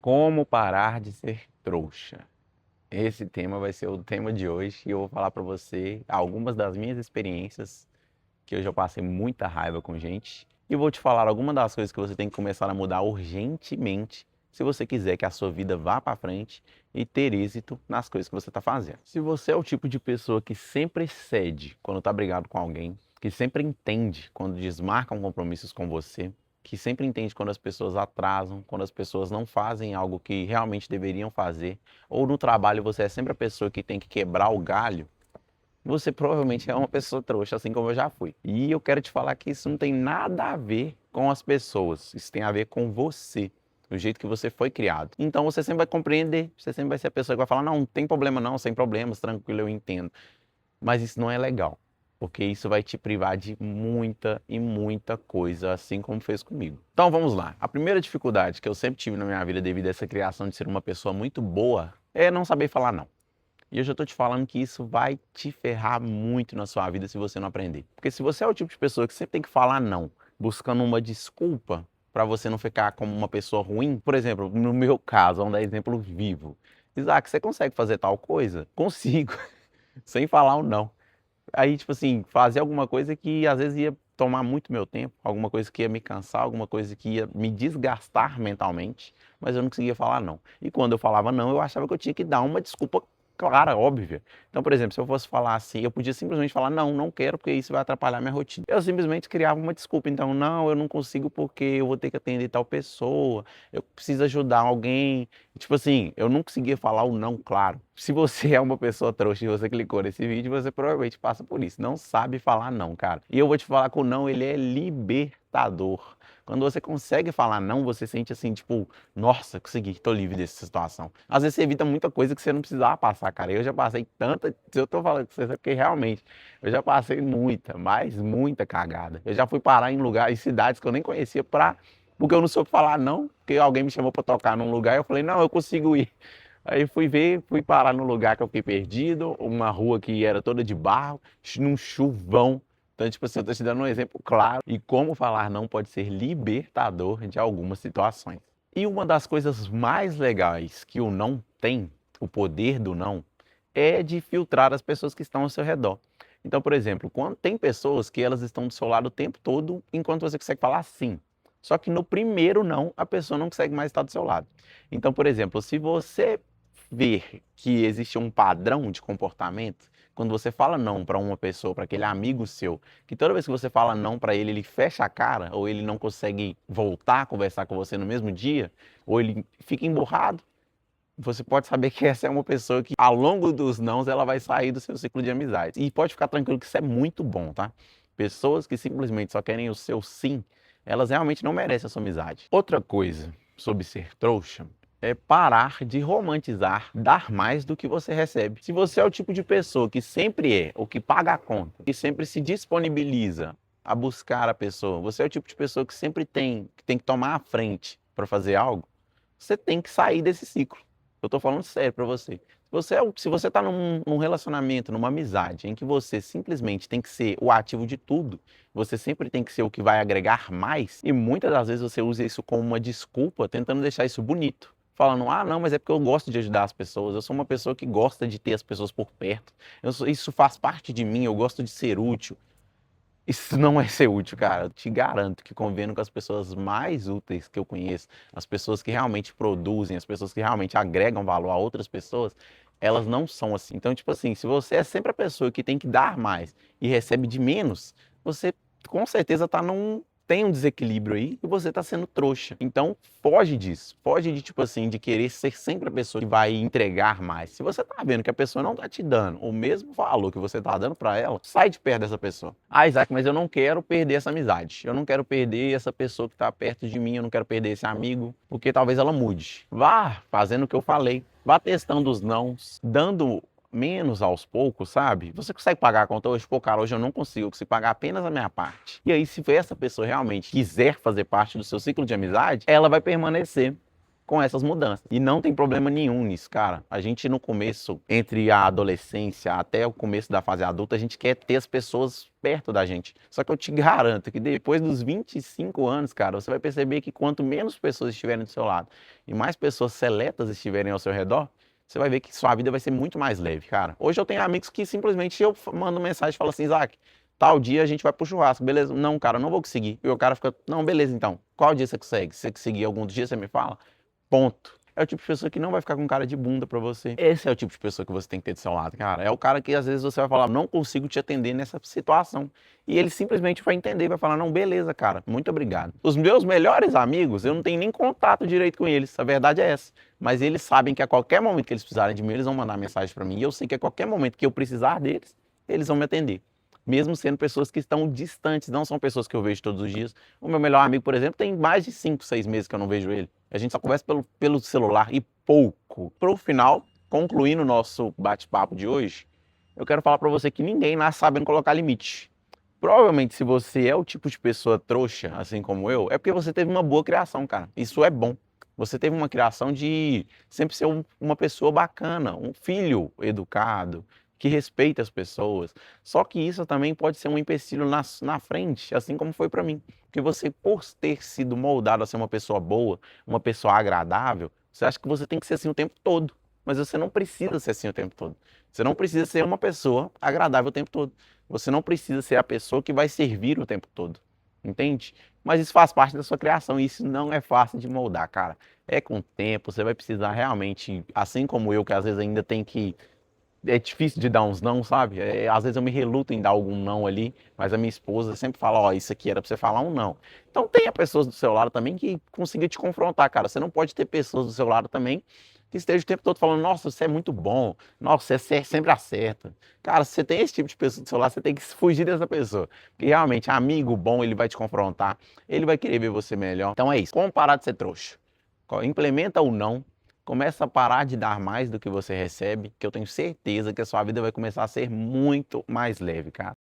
Como parar de ser trouxa? Esse tema vai ser o tema de hoje e eu vou falar para você algumas das minhas experiências, que eu já passei muita raiva com gente, e vou te falar algumas das coisas que você tem que começar a mudar urgentemente se você quiser que a sua vida vá para frente e ter êxito nas coisas que você está fazendo. Se você é o tipo de pessoa que sempre cede quando está brigado com alguém, que sempre entende quando desmarcam compromissos com você, que sempre entende quando as pessoas atrasam, quando as pessoas não fazem algo que realmente deveriam fazer, ou no trabalho você é sempre a pessoa que tem que quebrar o galho, você provavelmente é uma pessoa trouxa, assim como eu já fui. E eu quero te falar que isso não tem nada a ver com as pessoas, isso tem a ver com você, o jeito que você foi criado. Então você sempre vai compreender, você sempre vai ser a pessoa que vai falar, não, não tem problema não, sem problemas, tranquilo, eu entendo. Mas isso não é legal, porque isso vai te privar de muita e muita coisa, assim como fez comigo. Então vamos lá. A primeira dificuldade que eu sempre tive na minha vida devido a essa criação de ser uma pessoa muito boa é não saber falar não. E eu já tô te falando que isso vai te ferrar muito na sua vida se você não aprender. Porque se você é o tipo de pessoa que sempre tem que falar não, buscando uma desculpa para você não ficar como uma pessoa ruim, por exemplo, no meu caso, vamos dar exemplo vivo. Isaac, você consegue fazer tal coisa? Consigo, sem falar o não. Aí, tipo assim, fazer alguma coisa que às vezes ia tomar muito meu tempo, alguma coisa que ia me cansar, alguma coisa que ia me desgastar mentalmente, mas eu não conseguia falar não. E quando eu falava não, eu achava que eu tinha que dar uma desculpa clara, óbvia. Então, por exemplo, se eu fosse falar assim, eu podia simplesmente falar não, não quero porque isso vai atrapalhar minha rotina. Eu simplesmente criava uma desculpa, então, não, eu não consigo porque eu vou ter que atender tal pessoa, eu preciso ajudar alguém. Tipo assim, eu não conseguia falar o não claro. Se você é uma pessoa trouxa e você clicou nesse vídeo, você provavelmente passa por isso. Não sabe falar não, cara. E eu vou te falar que o não, ele é libertador. Quando você consegue falar não, você sente assim, tipo, nossa, consegui, tô livre dessa situação. Às vezes você evita muita coisa que você não precisava passar, cara. Eu já passei tanta, se eu tô falando com você, é porque realmente, eu já passei muita, mas muita cagada. Eu já fui parar em lugares, em cidades que eu nem conhecia porque eu não soube falar não, porque alguém me chamou para tocar num lugar e eu falei, não, eu consigo ir. Aí fui ver, fui parar num lugar que eu fiquei perdido, uma rua que era toda de barro, num chuvão. Então, tipo assim, eu tô te dando um exemplo claro e como falar não pode ser libertador de algumas situações. E uma das coisas mais legais que o não tem, o poder do não, é de filtrar as pessoas que estão ao seu redor. Então, por exemplo, quando tem pessoas que elas estão do seu lado o tempo todo, enquanto você consegue falar sim. Só que no primeiro não, a pessoa não consegue mais estar do seu lado. Então, por exemplo, se você ver que existe um padrão de comportamento, quando você fala não para uma pessoa, para aquele amigo seu, que toda vez que você fala não para ele, ele fecha a cara, ou ele não consegue voltar a conversar com você no mesmo dia, ou ele fica emburrado, você pode saber que essa é uma pessoa que, ao longo dos nãos, ela vai sair do seu ciclo de amizade. E pode ficar tranquilo que isso é muito bom, tá? Pessoas que simplesmente só querem o seu sim, elas realmente não merecem a sua amizade. Outra coisa sobre ser trouxa é parar de romantizar dar mais do que você recebe. Se você é o tipo de pessoa que sempre é, ou que paga a conta, que sempre se disponibiliza a buscar a pessoa, você é o tipo de pessoa que tem que tomar a frente para fazer algo, você tem que sair desse ciclo. Eu tô falando sério pra você. Se você tá num relacionamento, numa amizade, em que você simplesmente tem que ser o ativo de tudo, você sempre tem que ser o que vai agregar mais, e muitas das vezes você usa isso como uma desculpa, tentando deixar isso bonito. Falando, ah, não, mas é porque eu gosto de ajudar as pessoas, eu sou uma pessoa que gosta de ter as pessoas por perto, isso faz parte de mim, eu gosto de ser útil. Isso não é ser útil, cara. Eu te garanto que convivendo com as pessoas mais úteis que eu conheço, as pessoas que realmente produzem, as pessoas que realmente agregam valor a outras pessoas, elas não são assim. Então, tipo assim, se você é sempre a pessoa que tem que dar mais e recebe de menos, você com certeza tem um desequilíbrio aí e você tá sendo trouxa. Então, foge disso. Foge de, tipo assim, de querer ser sempre a pessoa que vai entregar mais. Se você tá vendo que a pessoa não tá te dando o mesmo valor que você tá dando para ela, sai de perto dessa pessoa. Ah, Isaac, mas eu não quero perder essa amizade. Eu não quero perder essa pessoa que tá perto de mim, eu não quero perder esse amigo, porque talvez ela mude. Vá fazendo o que eu falei. Vá testando os nãos, dando menos aos poucos, sabe? Você consegue pagar a conta hoje? Pô, cara, hoje eu não consigo, eu consigo pagar apenas a minha parte. E aí, se essa pessoa realmente quiser fazer parte do seu ciclo de amizade, ela vai permanecer. com essas mudanças. E não tem problema nenhum nisso, cara. A gente no começo, entre a adolescência até o começo da fase adulta, a gente quer ter as pessoas perto da gente. Só que eu te garanto que depois dos 25 anos, cara, você vai perceber que quanto menos pessoas estiverem do seu lado e mais pessoas seletas estiverem ao seu redor, você vai ver que sua vida vai ser muito mais leve, cara. Hoje eu tenho amigos que simplesmente eu mando mensagem e falo assim, Isaac, tal dia a gente vai pro churrasco, beleza? Não, cara, não vou conseguir. E o cara fica, não, beleza então. Qual dia você consegue? Se você conseguir algum dia, você me fala? Ponto. É o tipo de pessoa que não vai ficar com cara de bunda pra você. Esse é o tipo de pessoa que você tem que ter do seu lado, cara. É o cara que às vezes você vai falar, não consigo te atender nessa situação. E ele simplesmente vai entender, vai falar, não, beleza, cara, muito obrigado. Os meus melhores amigos, eu não tenho nem contato direito com eles, a verdade é essa. Mas eles sabem que a qualquer momento que eles precisarem de mim, eles vão mandar mensagem pra mim. E eu sei que a qualquer momento que eu precisar deles, eles vão me atender. Mesmo sendo pessoas que estão distantes, não são pessoas que eu vejo todos os dias. O meu melhor amigo, por exemplo, tem mais de 5, 6 meses que eu não vejo ele. A gente só conversa pelo celular e pouco. Para o final, concluindo o nosso bate-papo de hoje, eu quero falar para você que ninguém nasce sabendo colocar limite. Provavelmente, se você é o tipo de pessoa trouxa, assim como eu, é porque você teve uma boa criação, cara. Isso é bom. Você teve uma criação de sempre ser uma pessoa bacana, um filho educado, que respeita as pessoas. Só que isso também pode ser um empecilho na frente, assim como foi para mim. Porque você, por ter sido moldado a ser uma pessoa boa, uma pessoa agradável, você acha que você tem que ser assim o tempo todo. Mas você não precisa ser assim o tempo todo. Você não precisa ser uma pessoa agradável o tempo todo. Você não precisa ser a pessoa que vai servir o tempo todo. Entende? Mas isso faz parte da sua criação e isso não é fácil de moldar, cara. É com o tempo, você vai precisar realmente, assim como eu, que às vezes ainda tem que é difícil de dar uns não, sabe? Às vezes eu me reluto em dar algum não ali, mas a minha esposa sempre fala, ó, isso aqui era pra você falar um não. Então tenha pessoas do seu lado também que consigam te confrontar, cara. Você não pode ter pessoas do seu lado também que estejam o tempo todo falando, nossa, você é muito bom, nossa, você sempre acerta. Cara, se você tem esse tipo de pessoa do seu lado, você tem que fugir dessa pessoa. Porque realmente, amigo bom, ele vai te confrontar, ele vai querer ver você melhor. Então é isso, como parar de ser trouxa? Implementa o não. Começa a parar de dar mais do que você recebe, que eu tenho certeza que a sua vida vai começar a ser muito mais leve, cara.